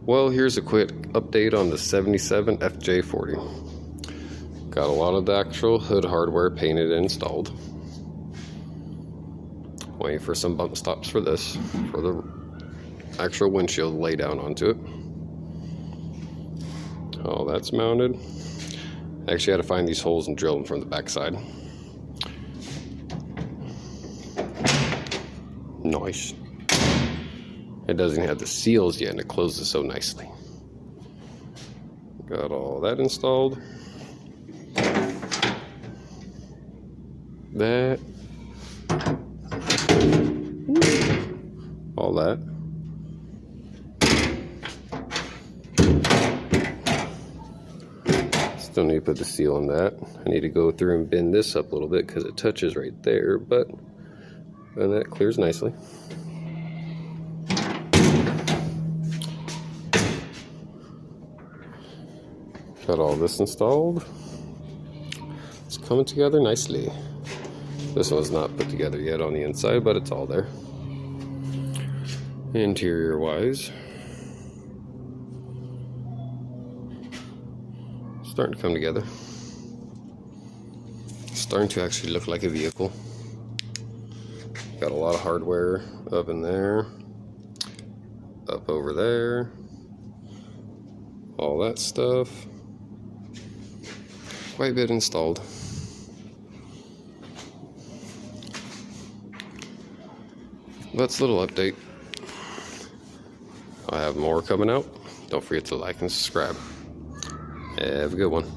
Well, here's a quick update on the 77 fj40. Got a lot of the actual hood hardware painted and installed. Waiting for some bump stops for this, for the actual windshield lay down onto it. All that's mounted. I actually had to find these holes and drill them from the backside. Nice. It doesn't have the seals yet and it closes so nicely. Got all that installed. That. All that. Still need to put the seal on that. I need to go through and bend this up a little bit because it touches right there, but and that clears nicely. Got all this installed. It's coming together nicely. This one's not put together yet on the inside, but it's all there. Interior wise, starting to come together. Starting to actually look like a vehicle. Got a lot of hardware up in there, up over there, all that stuff. Quite a bit installed. That's a little update. I'll have more coming out. Don't forget to like and subscribe. Have a good one.